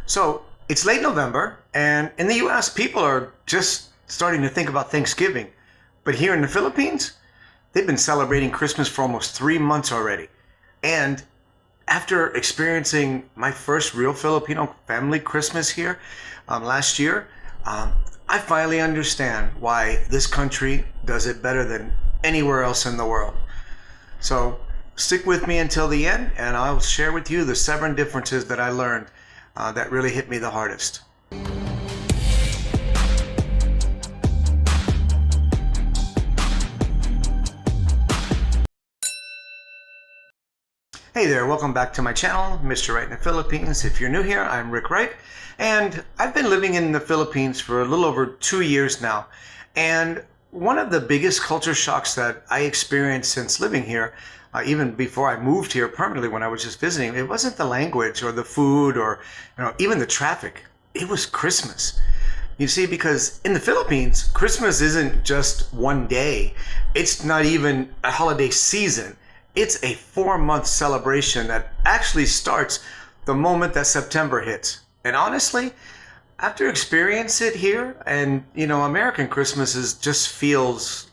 So it's late November, and in the US, people are just starting to think about Thanksgiving. But here in the Philippines, they've been celebrating Christmas for almost 3 months already. And after experiencing my first real Filipino family Christmas here last year, I finally understand why this country does it better than anywhere else in the world. So stick with me until the end, and I'll share with you the 7 differences that I learned that really hit me the hardest. Hey there, welcome back to my channel, Mr. Wright in the Philippines. If you're new here, I'm Rick Wright, and I've been living in the Philippines for a little over 2 years now. And one of the biggest culture shocks that I experienced since living here, even before I moved here permanently when I was just visiting, it wasn't the language or the food or even the traffic. It was Christmas. You see, because in the Philippines, Christmas isn't just one day. It's not even a holiday season. It's a 4-month celebration that actually starts the moment that September hits. And honestly, after experiencing it here, and American Christmas just feels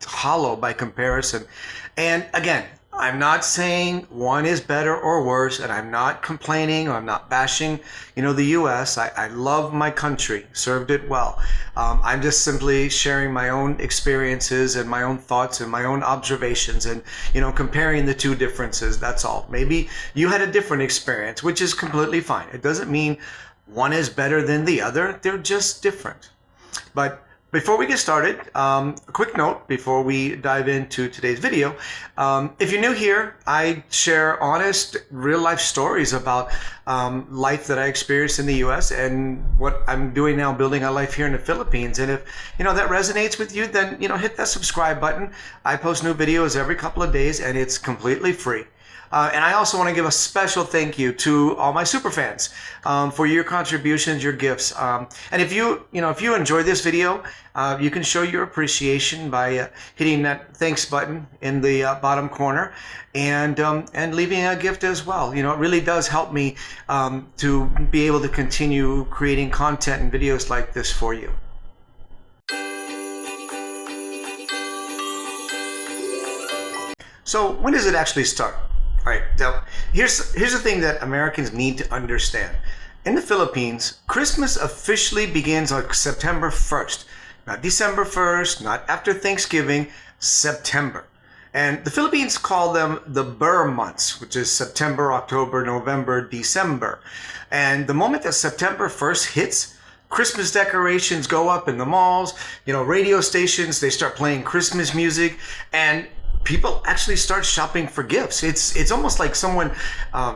hollow by comparison. And again, I'm not saying one is better or worse, and I'm not complaining, or I'm not bashing, the U.S. I love my country, served it well. I'm just simply sharing my own experiences and my own thoughts and my own observations and, comparing the two differences, that's all. Maybe you had a different experience, which is completely fine. It doesn't mean one is better than the other. They're just different. But before we get started, a quick note before we dive into today's video. If you're new here, I share honest, real-life stories about life that I experienced in the U.S. and what I'm doing now, building a life here in the Philippines. And if that resonates with you, then hit that subscribe button. I post new videos every couple of days, and it's completely free. And I also want to give a special thank you to all my super fans for your contributions, your gifts. And if you enjoy this video, you can show your appreciation by hitting that thanks button in the bottom corner and leaving a gift as well. It really does help me to be able to continue creating content and videos like this for you. So when does it actually start? All right, now here's the thing that Americans need to understand. In the Philippines, Christmas officially begins on September 1st. Not December 1st, not after Thanksgiving, September. And the Philippines call them the Burr months, which is September, October, November, December. And the moment that September 1st hits, Christmas decorations go up in the malls, radio stations, they start playing Christmas music, and people actually start shopping for gifts. It's almost like someone,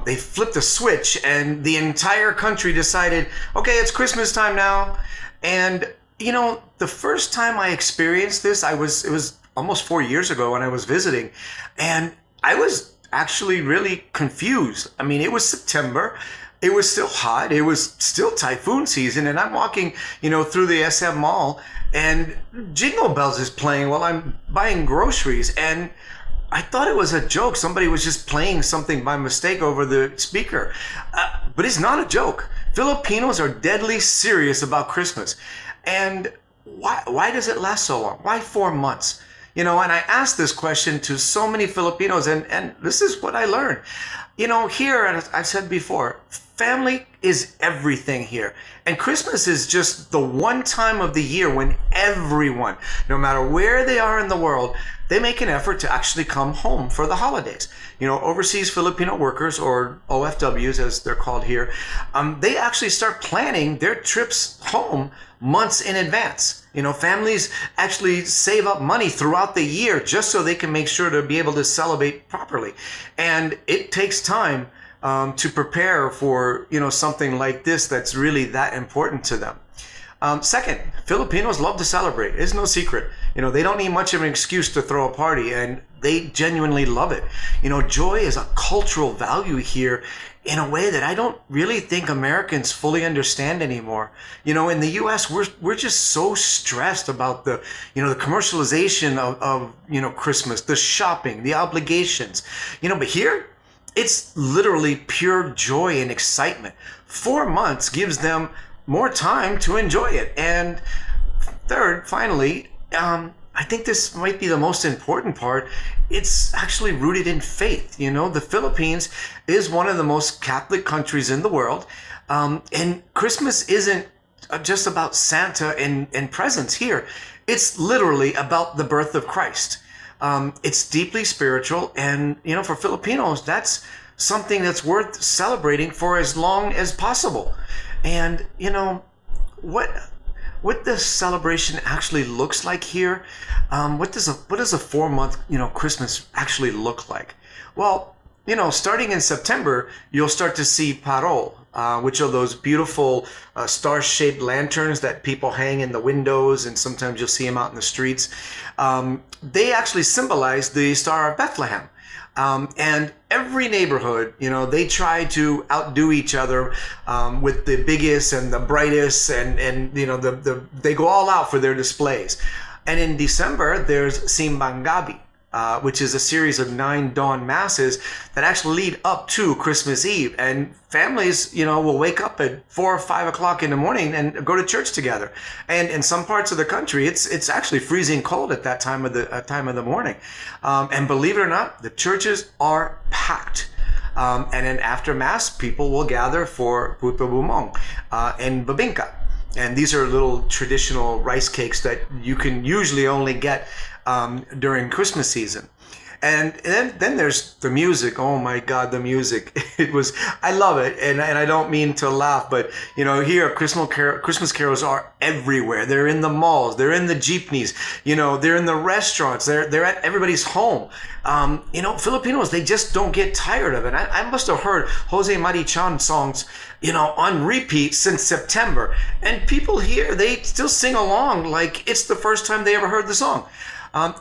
they flipped a switch and the entire country decided, okay, it's Christmas time now. And the first time I experienced this, it was almost 4 years ago when I was visiting, and I was actually really confused. I mean, it was September. It was still hot. It was still typhoon season, and I'm walking, through the SM Mall, and Jingle Bells is playing while I'm buying groceries, and I thought it was a joke. Somebody was just playing something by mistake over the speaker, but it's not a joke. Filipinos are deadly serious about Christmas, and why does it last so long? Why 4 months? And I asked this question to so many Filipinos, and this is what I learned. Here, and I've said before, family is everything here. And Christmas is just the one time of the year when everyone, no matter where they are in the world, they make an effort to actually come home for the holidays. Overseas Filipino workers, or OFWs as they're called here, they actually start planning their trips home months in advance. Families actually save up money throughout the year just so they can make sure to be able to celebrate properly. And it takes time to prepare for, something like this that's really that important to them. Second, Filipinos love to celebrate. It's no secret. They don't need much of an excuse to throw a party, and they genuinely love it. Joy is a cultural value here in a way that I don't really think Americans fully understand anymore. In the US, we're just so stressed about the commercialization of Christmas, the shopping, the obligations. But here, it's literally pure joy and excitement. 4 months gives them more time to enjoy it. And third, finally, I think this might be the most important part. It's actually rooted in faith. The Philippines is one of the most Catholic countries in the world. And Christmas isn't just about Santa and presents here. It's literally about the birth of Christ. It's deeply spiritual. And, for Filipinos, that's something that's worth celebrating for as long as possible. And, what this celebration actually looks like here, what does a 4 month, Christmas actually look like? Well, starting in September, you'll start to see Parol, which are those beautiful star-shaped lanterns that people hang in the windows, and sometimes you'll see them out in the streets. They actually symbolize the Star of Bethlehem. And every neighborhood, they try to outdo each other with the biggest and the brightest, and they go all out for their displays. And in December, there's Simbang Gabi, which is a series of 9 dawn masses that actually lead up to Christmas Eve. And families, will wake up at 4 or 5 o'clock in the morning and go to church together. And in some parts of the country, it's actually freezing cold at that time of the morning. And believe it or not, the churches are packed. And then after Mass, people will gather for puto bumong and babingka. And these are little traditional rice cakes that you can usually only get during Christmas season. And then there's the music. Oh my God, the music. I love it. And I don't mean to laugh, but here Christmas carols are everywhere. They're in the malls, they're in the jeepneys, they're in the restaurants, they're at everybody's home. Filipinos, they just don't get tired of it. I must have heard Jose Marichan songs, on repeat since September. And people here, they still sing along like it's the first time they ever heard the song.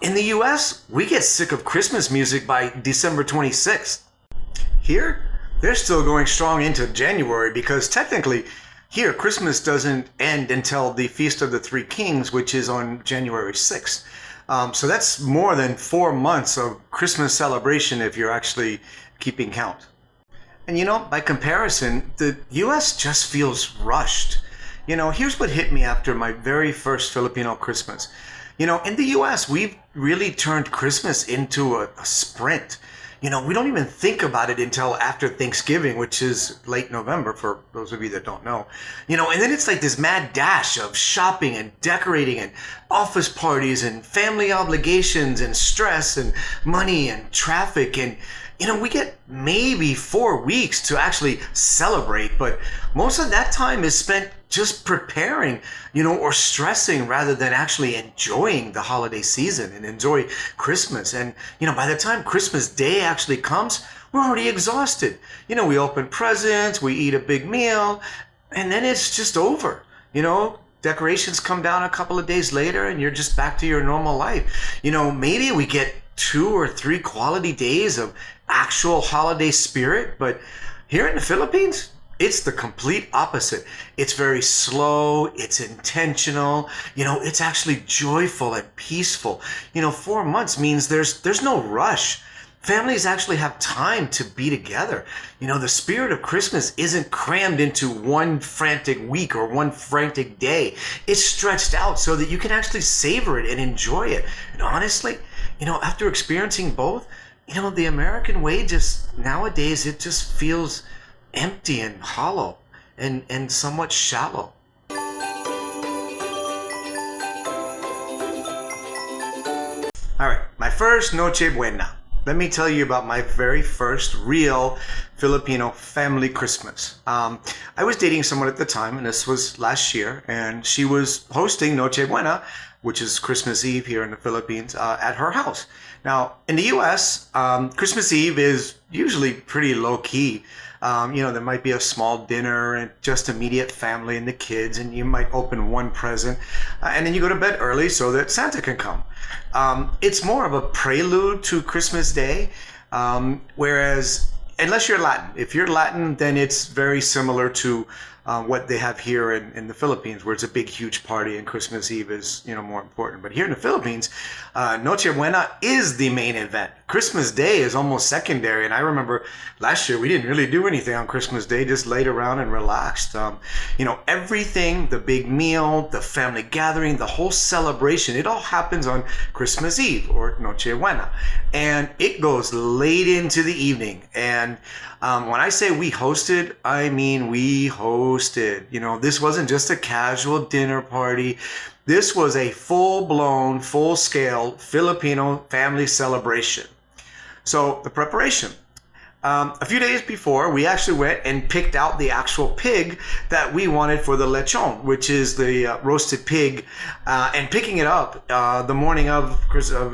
In the US, we get sick of Christmas music by December 26th. Here, they're still going strong into January, because technically, here, Christmas doesn't end until the Feast of the Three Kings, which is on January 6th. So that's more than 4 months of Christmas celebration if you're actually keeping count. And by comparison, the US just feels rushed. Here's what hit me after my very first Filipino Christmas. In the US, we've really turned Christmas into a sprint. We don't even think about it until after Thanksgiving, which is late November, for those of you that don't know. And then it's like this mad dash of shopping and decorating and office parties and family obligations and stress and money and traffic. And, we get maybe 4 weeks to actually celebrate, but most of that time is spent just preparing, or stressing rather than actually enjoying the holiday season and enjoy Christmas. And, by the time Christmas Day actually comes, we're already exhausted. We open presents, we eat a big meal, and then it's just over. Decorations come down a couple of days later and you're just back to your normal life. Maybe we get 2 or 3 quality days of actual holiday spirit, but here in the Philippines, it's the complete opposite. It's very slow, it's intentional, it's actually joyful and peaceful. 4 months means there's no rush. Families actually have time to be together. The spirit of Christmas isn't crammed into one frantic week or one frantic day. It's stretched out so that you can actually savor it and enjoy it. And honestly, after experiencing both, the American way nowadays, it just feels empty and hollow and somewhat shallow. All right, my first Noche Buena. Let me tell you about my very first real Filipino family Christmas. I was dating someone at the time, and this was last year, and she was hosting Noche Buena, which is Christmas Eve here in the Philippines, at her house. Now, in the US, Christmas Eve is usually pretty low-key. There might be a small dinner and just immediate family and the kids, and you might open one present, and then you go to bed early so that Santa can come. It's more of a prelude to Christmas Day, whereas unless you're Latin. If you're Latin, then it's very similar to what they have here in the Philippines, where it's a big, huge party and Christmas Eve is, more important. But here in the Philippines, Noche Buena is the main event. Christmas Day is almost secondary. And I remember last year we didn't really do anything on Christmas Day, just laid around and relaxed. Everything, the big meal, the family gathering, the whole celebration, it all happens on Christmas Eve or Noche Buena. And it goes late into the evening. And when I say we hosted, I mean we hosted. This wasn't just a casual dinner party. This was a full-blown, full-scale Filipino family celebration. So the preparation. A few days before, we actually went and picked out the actual pig that we wanted for the lechon, which is the roasted pig. And picking it up the morning of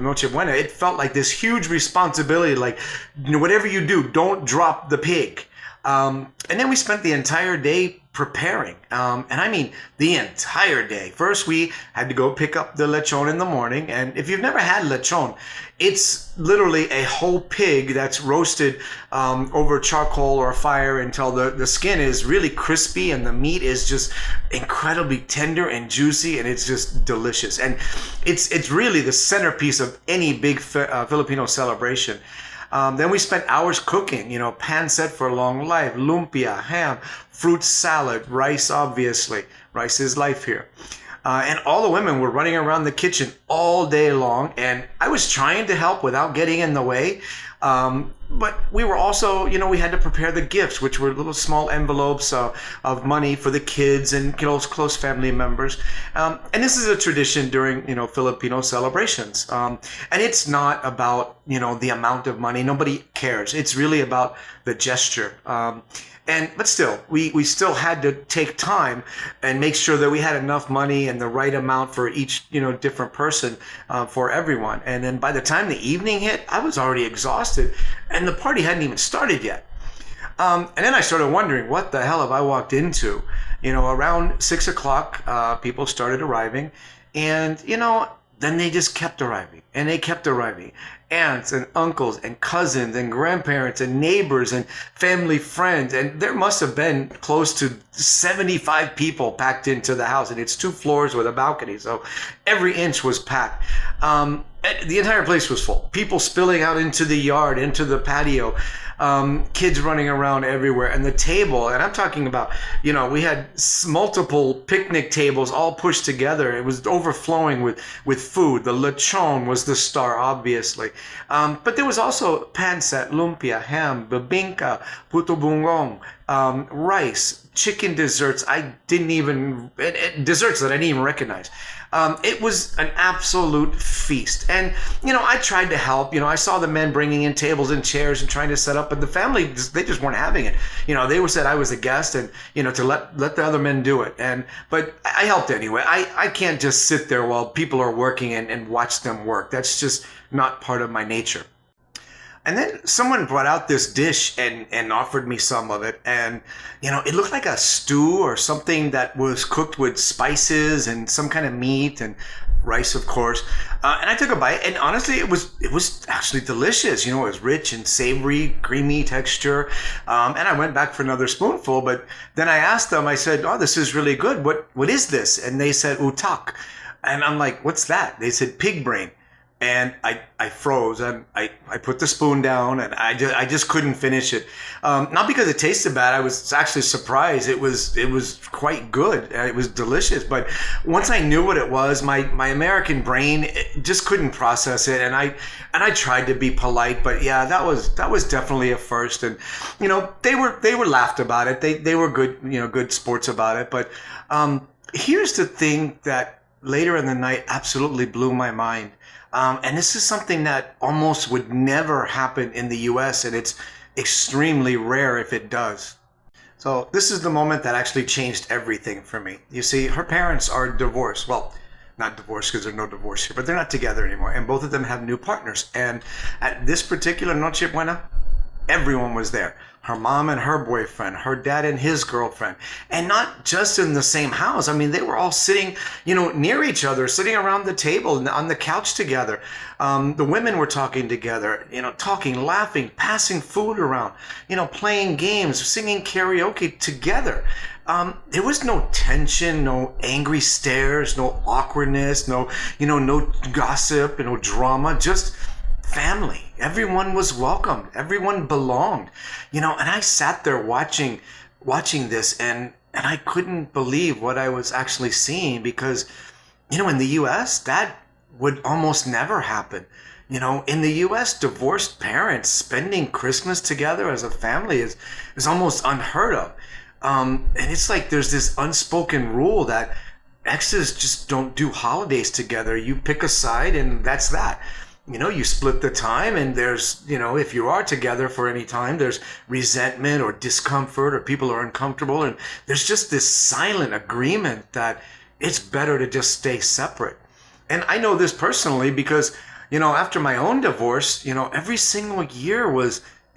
Noche Buena, it felt like this huge responsibility, like, whatever you do, don't drop the pig. And then we spent the entire day preparing. And I mean the entire day. First, we had to go pick up the lechon in the morning. And if you've never had lechon, it's literally a whole pig that's roasted over charcoal or fire until the skin is really crispy and the meat is just incredibly tender and juicy, and it's just delicious. And it's really the centerpiece of any big Filipino celebration. Then we spent hours cooking, pan set for long life, lumpia, ham, fruit salad, rice, obviously. Rice is life here. And all the women were running around the kitchen all day long, and I was trying to help without getting in the way. But we were also, we had to prepare the gifts, which were little small envelopes of money for the kids and close family members. And this is a tradition during, Filipino celebrations. And it's not about, the amount of money. Nobody cares. It's really about the gesture. But still, we still had to take time and make sure that we had enough money and the right amount for each, different person, for everyone. And then by the time the evening hit, I was already exhausted and the party hadn't even started yet. And then I started wondering, what the hell have I walked into? Around 6 o'clock, people started arriving, and, then they just kept arriving, and they kept arriving. Aunts and uncles and cousins and grandparents and neighbors and family friends. And there must have been close to 75 people packed into the house. And it's 2 floors with a balcony. So every inch was packed. The entire place was full. People spilling out into the yard, into the patio. Kids running around everywhere, and the table, and I'm talking about, we had multiple picnic tables all pushed together. It was overflowing with food. The lechon was the star, obviously. But there was also pancit, lumpia, ham, bibingka, puto bunggong, rice, chicken desserts. Desserts that I didn't even recognize. It was an absolute feast. And, I tried to help. I saw the men bringing in tables and chairs and trying to set up, but the family, they just weren't having it. They said I was a guest and, to let the other men do it. But I helped anyway. I can't just sit there while people are working and watch them work. That's just not part of my nature. And then someone brought out this dish and offered me some of it. And, it looked like a stew or something that was cooked with spices and some kind of meat and rice, of course. And I took a bite, and honestly, it was actually delicious. It was rich and savory, creamy texture. And I went back for another spoonful, but then I asked them, I said, "Oh, this is really good. What is this?" And they said, "Utak." And I'm like, "What's that?" They said, "Pig brain." And I froze, and I put the spoon down, and I just couldn't finish it. Not because it tasted bad. I was actually surprised. It was quite good. It was delicious. But once I knew what it was, my American brain just couldn't process it. And I tried to be polite, but yeah, that was definitely a first. And they were laughed about it. They were good sports about it. But here's the thing that later in the night absolutely blew my mind. And this is something that almost would never happen in the US, and it's extremely rare if it does. So this is the moment that actually changed everything for me. You see, her parents are divorced. Well, not divorced because there's no divorce here, but they're not together anymore. And both of them have new partners. And at this particular Noche Buena, everyone was there. Her mom and her boyfriend, her dad and his girlfriend, and not just in the same house. I mean, they were all sitting, near each other, sitting around the table on the couch together. The women were talking together, talking, laughing, passing food around, playing games, singing karaoke together. there was no tension, no angry stares, no awkwardness, no gossip, no drama, just family. Everyone was welcomed. Everyone belonged, and I sat there watching this, and I couldn't believe what I was actually seeing, because, in the U.S., that would almost never happen. In the U.S., divorced parents spending Christmas together as a family is almost unheard of. And it's like there's this unspoken rule that exes just don't do holidays together. You pick a side and that's that. You split the time, and there's, if you are together for any time, there's resentment or discomfort, or people are uncomfortable. And there's just this silent agreement that it's better to just stay separate. And I know this personally because, after my own divorce, every single year it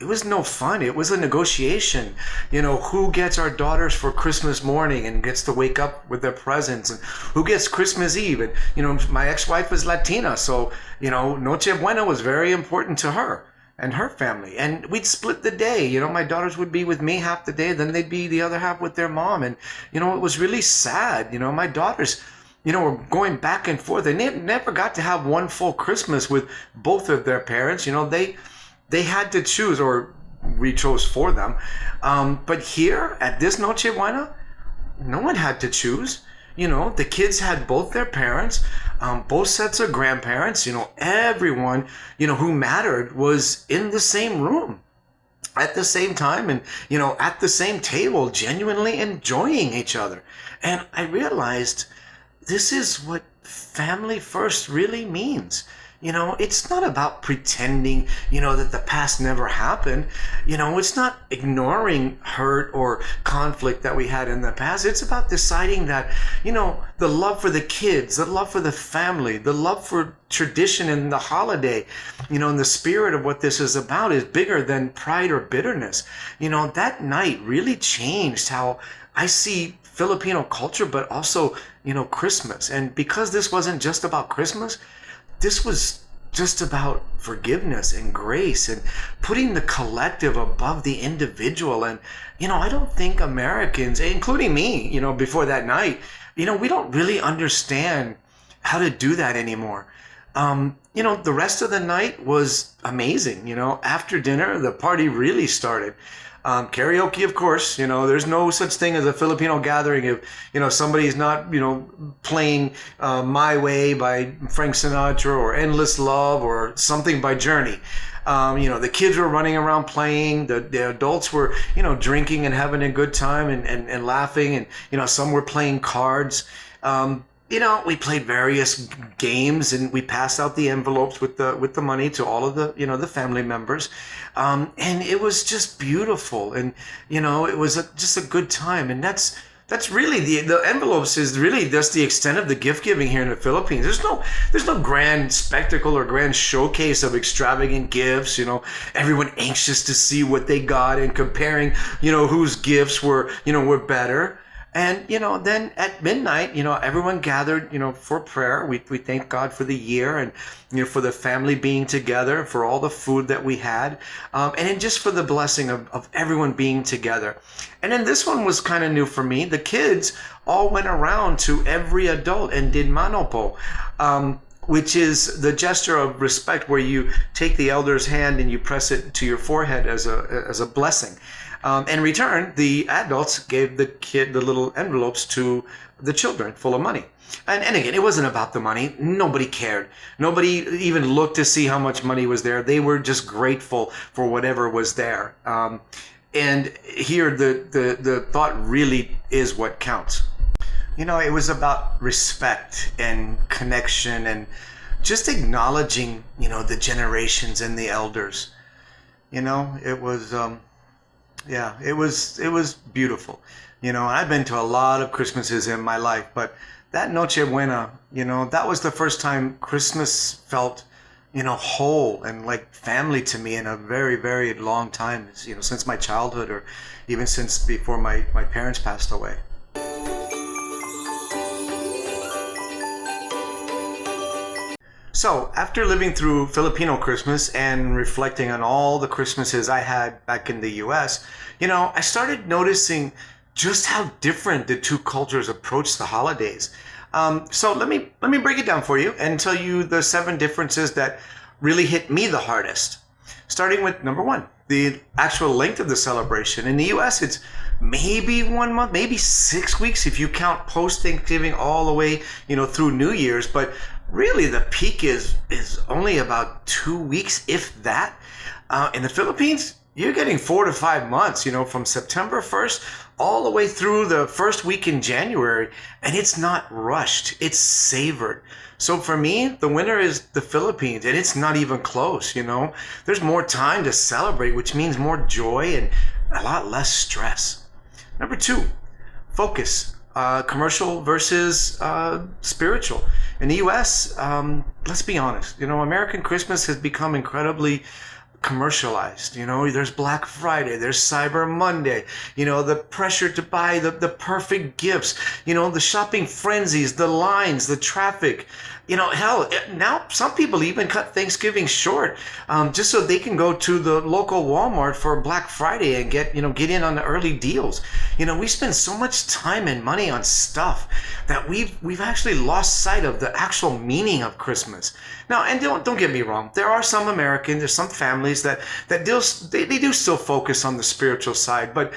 was no fun. It was a negotiation. Who gets our daughters for Christmas morning and gets to wake up with their presents, and who gets Christmas Eve. And, my ex-wife is Latina, so, Noche Buena was very important to her and her family. And we'd split the day. My daughters would be with me half the day, then they'd be the other half with their mom. And, it was really sad. My daughters, were going back and forth. They never got to have one full Christmas with both of their parents. They had to choose, or we chose for them. But here at this Noche Buena, no one had to choose. The kids had both their parents, both sets of grandparents. Everyone, who mattered was in the same room at the same time, and, at the same table, genuinely enjoying each other. And I realized this is what family first really means. It's not about pretending, that the past never happened. It's not ignoring hurt or conflict that we had in the past. It's about deciding that, the love for the kids, the love for the family, the love for tradition and the holiday, and the spirit of what this is about is bigger than pride or bitterness. That night really changed how I see Filipino culture, but also, Christmas. And because this wasn't just about Christmas, this was just about forgiveness and grace and putting the collective above the individual. And, I don't think Americans, including me, before that night, we don't really understand how to do that anymore. The rest of the night was amazing. After dinner, the party really started. Karaoke, of course. There's no such thing as a Filipino gathering if, somebody's not, playing My Way by Frank Sinatra, or Endless Love, or something by Journey. The kids were running around playing. The adults were, drinking and having a good time and laughing. And, some were playing cards. We played various games, and we passed out the envelopes with the money to all of the, the family members. And it was just beautiful. And, it was just a good time. And that's really the envelopes is really just the extent of the gift giving here in the Philippines. There's no grand spectacle or grand showcase of extravagant gifts, everyone anxious to see what they got and comparing, whose gifts were better. And, then at midnight, everyone gathered, for prayer. We thank God for the year and, for the family being together, for all the food that we had, and then just for the blessing of everyone being together. And then this one was kind of new for me. The kids all went around to every adult and did manopo, which is the gesture of respect where you take the elder's hand and you press it to your forehead as a blessing. In return, the adults gave the little envelopes to the children full of money. And again, it wasn't about the money. Nobody cared. Nobody even looked to see how much money was there. They were just grateful for whatever was there. And here, the thought really is what counts. It was about respect and connection and just acknowledging, the generations and the elders. It was... Yeah, it was beautiful. I've been to a lot of Christmases in my life, but that Noche Buena, that was the first time Christmas felt, whole and like family to me in a very, very long time, since my childhood, or even since before my parents passed away. So, after living through Filipino Christmas and reflecting on all the Christmases I had back in the US, I started noticing just how different the two cultures approach the holidays. So let me break it down for you and tell you the 7 differences that really hit me the hardest. Starting with number 1, the actual length of the celebration. In the U.S., it's maybe 1 month, maybe 6 weeks if you count post Thanksgiving all the way, through New Year's. But really, the peak is only about 2 weeks, if that. In the Philippines, you're getting 4 to 5 months, from September 1st all the way through the first week in January. And it's not rushed, it's savored. So for me, the winner is the Philippines, and it's not even close, There's more time to celebrate, which means more joy and a lot less stress. Number 2, focus. Commercial versus spiritual. In the U.S., let's be honest, American Christmas has become incredibly commercialized. There's Black Friday, there's Cyber Monday, the pressure to buy the perfect gifts, the shopping frenzies, the lines, the traffic. Hell, now some people even cut Thanksgiving short, just so they can go to the local Walmart for Black Friday and get in on the early deals. We spend so much time and money on stuff that we've actually lost sight of the actual meaning of Christmas. Now, and don't get me wrong, there are some Americans, there's some families that they do still focus on the spiritual side, but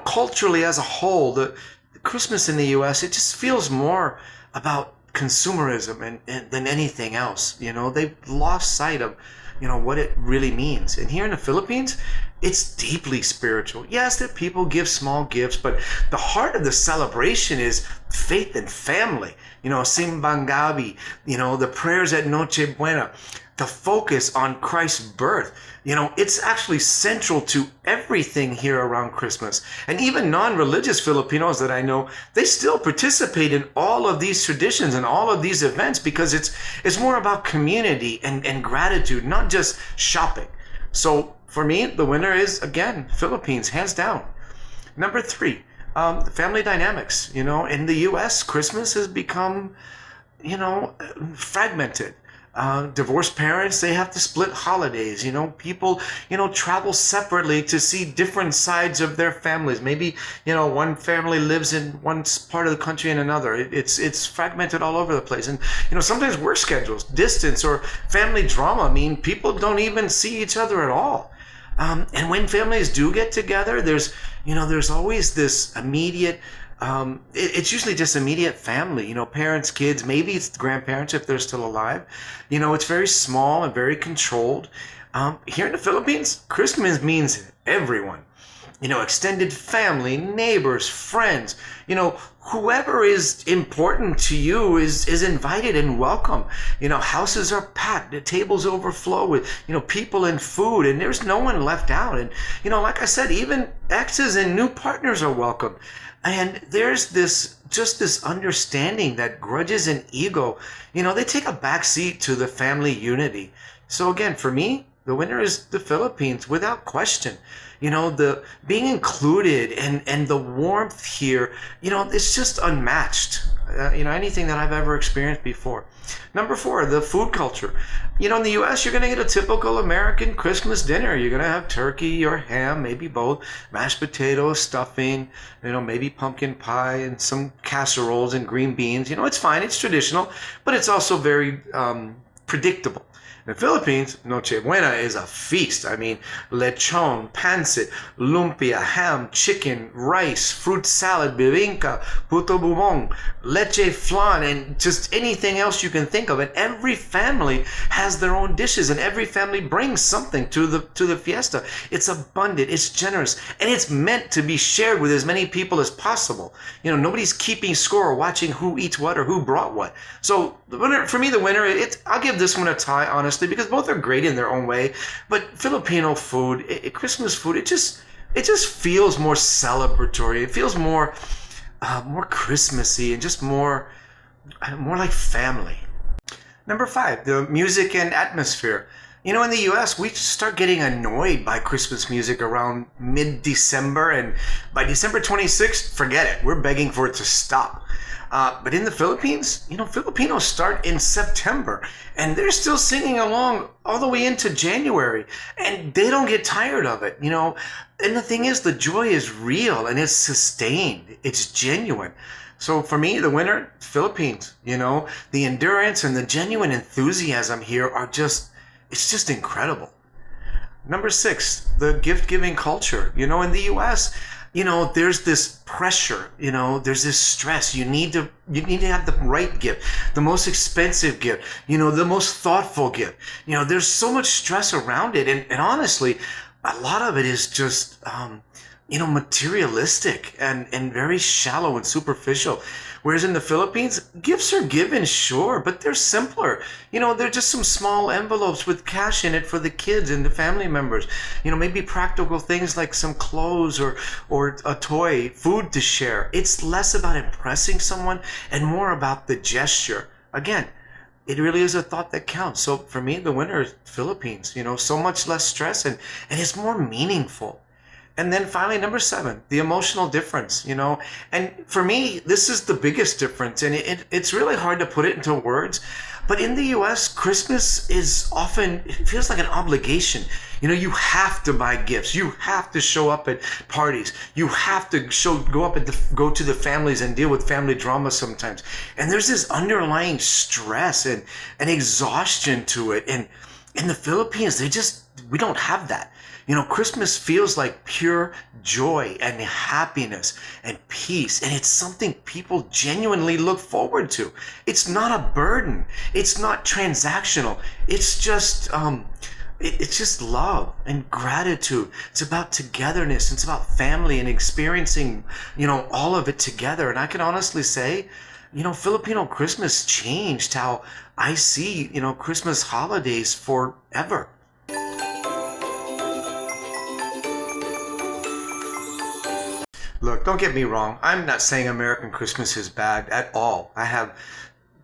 culturally as a whole, the Christmas in the U.S., it just feels more about consumerism and than anything else. They've lost sight of what it really means. And here in the Philippines, it's deeply spiritual. Yes, that people give small gifts, but the heart of the celebration is faith and family. Simbang Gabi, the prayers at Noche Buena, the focus on Christ's birth. It's actually central to everything here around Christmas. And even non-religious Filipinos that I know, they still participate in all of these traditions and all of these events because it's more about community and gratitude, not just shopping. So for me, the winner is, again, Philippines, hands down. Number 3, family dynamics. In the U.S., Christmas has become, fragmented. Divorced parents, they have to split holidays. People, travel separately to see different sides of their families. Maybe, one family lives in one part of the country and another. It's fragmented all over the place. And, sometimes work schedules, distance, or family drama mean people don't even see each other at all. And when families do get together, there's always this immediate, it's usually just immediate family, parents, kids, maybe it's grandparents if they're still alive. It's very small and very controlled. Here in the Philippines, Christmas means everyone. Extended family, neighbors, friends, whoever is important to you is invited and welcome. Houses are packed, the tables overflow with, people and food, and there's no one left out. And, like I said, even exes and new partners are welcome. And there's this understanding that grudges and ego, they take a backseat to the family unity. So again, for me, the winner is the Philippines without question. The being included and the warmth here, it's just unmatched. Anything that I've ever experienced before. Number 4, the food culture. In the U.S., you're going to get a typical American Christmas dinner. You're going to have turkey or ham, maybe both, mashed potatoes, stuffing, maybe pumpkin pie and some casseroles and green beans. It's fine. It's traditional, but it's also very predictable. In the Philippines, Noche Buena is a feast. I mean, lechon, pancit, lumpia, ham, chicken, rice, fruit salad, bibingka, puto bubong, leche flan, and just anything else you can think of. And every family has their own dishes, and every family brings something to the fiesta. It's abundant, it's generous, and it's meant to be shared with as many people as possible. Nobody's keeping score or watching who eats what or who brought what. So the winner, for me, I'll give this one a tie, honestly, because both are great in their own way. But Filipino food, Christmas food, it just feels more celebratory. It feels more Christmassy and just more like family. Number 5, the music and atmosphere. You know, in the US, we start getting annoyed by Christmas music around mid-December, and by December 26th, forget it. We're begging for it to stop. But in the Philippines, you know, Filipinos start in September, and they're still singing along all the way into January, and they don't get tired of it, you know. And the thing is, the joy is real, and it's sustained. It's genuine. So for me, the winner, Philippines, you know, the endurance and the genuine enthusiasm here are it's just incredible. Number 6, the gift giving culture. You know, in the US, you know, there's this pressure, you know, there's this stress. You need to have the right gift, the most expensive gift, you know, the most thoughtful gift. You know, there's so much stress around it. And honestly, a lot of it is just, you know, materialistic and very shallow and superficial. Whereas in the Philippines, gifts are given, sure, but they're simpler. You know, they're just some small envelopes with cash in it for the kids and the family members. You know, maybe practical things like some clothes or a toy, food to share. It's less about impressing someone and more about the gesture. Again, it really is a thought that counts. So for me, the winner is Philippines. You know, so much less stress and it's more meaningful. And then finally, number 7, the emotional difference, you know. And for me, this is the biggest difference. And it's really hard to put it into words. But in the US, Christmas is often, it feels like an obligation. You know, you have to buy gifts. You have to show up at parties. You have to go to the families and deal with family drama sometimes. And there's this underlying stress and exhaustion to it. And in the Philippines, we don't have that. You know, Christmas feels like pure joy and happiness and peace. And it's something people genuinely look forward to. It's not a burden. It's not transactional. It's just love and gratitude. It's about togetherness. It's about family and experiencing, you know, all of it together. And I can honestly say, you know, Filipino Christmas changed how I see, you know, Christmas holidays forever. Look, don't get me wrong. I'm not saying American Christmas is bad at all. I have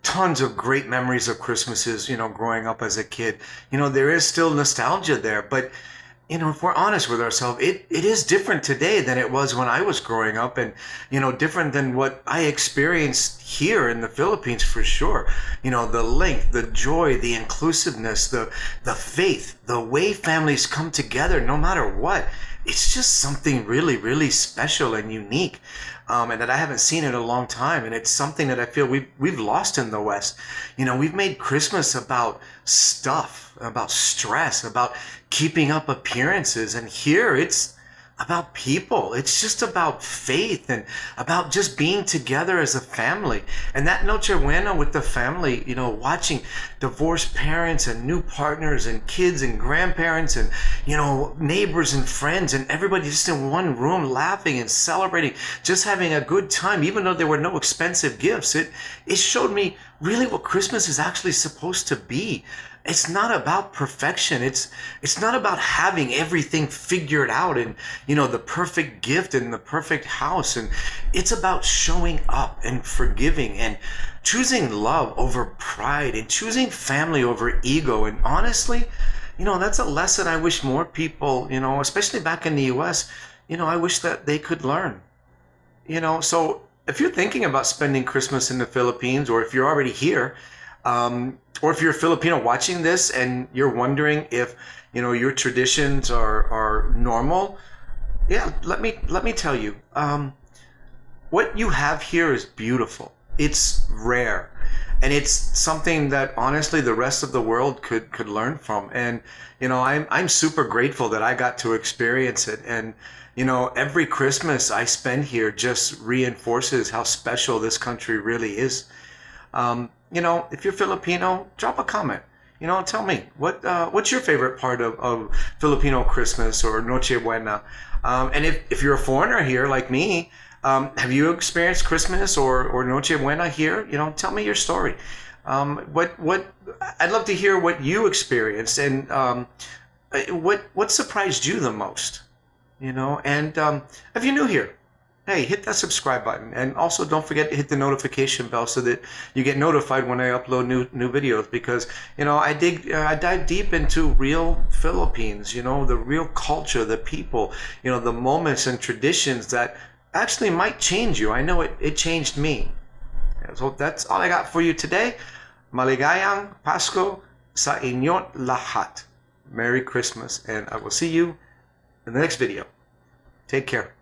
tons of great memories of Christmases, you know, growing up as a kid. You know, there is still nostalgia there, but you know, if we're honest with ourselves, it is different today than it was when I was growing up, and you know, different than what I experienced here in the Philippines for sure. You know, the length, the joy, the inclusiveness, the faith, the way families come together no matter what. It's just something really, really special and unique, and that I haven't seen in a long time. And it's something that I feel we've lost in the West. You know, we've made Christmas about stuff, about stress, about keeping up appearances, and here it's about people. It's just about faith and about just being together as a family. And that Noche Buena with the family, you know, watching divorced parents and new partners and kids and grandparents and, you know, neighbors and friends and everybody just in one room laughing and celebrating, just having a good time, even though there were no expensive gifts. It showed me really what Christmas is actually supposed to be. It's not about perfection. It's not about having everything figured out and, you know, the perfect gift and the perfect house. And it's about showing up and forgiving and choosing love over pride and choosing family over ego. And honestly, you know, that's a lesson I wish more people, you know, especially back in the US, you know, I wish that they could learn. You know, so if you're thinking about spending Christmas in the Philippines, or if you're already here, or if you're a Filipino watching this and you're wondering if, you know, your traditions are normal, yeah, let me tell you, what you have here is beautiful. It's rare, and it's something that honestly the rest of the world could learn from. And you know, I'm super grateful that I got to experience it. And you know, every Christmas I spend here just reinforces how special this country really is. You know, if you're Filipino, drop a comment. You know, tell me what's your favorite part of Filipino Christmas or Noche Buena. And if you're a foreigner here like me, have you experienced Christmas or Noche Buena here? You know, tell me your story. What I'd love to hear what you experienced, and what surprised you the most. You know, and if you're new here, hey, hit that subscribe button, and also don't forget to hit the notification bell so that you get notified when I upload new videos. Because I dive deep into real Philippines, the real culture, the people, the moments and traditions that actually might change you. I know it changed me. So that's all I got for you today. Maligayang Pasko sa inyong lahat. Merry Christmas, and I will see you in the next video. Take care.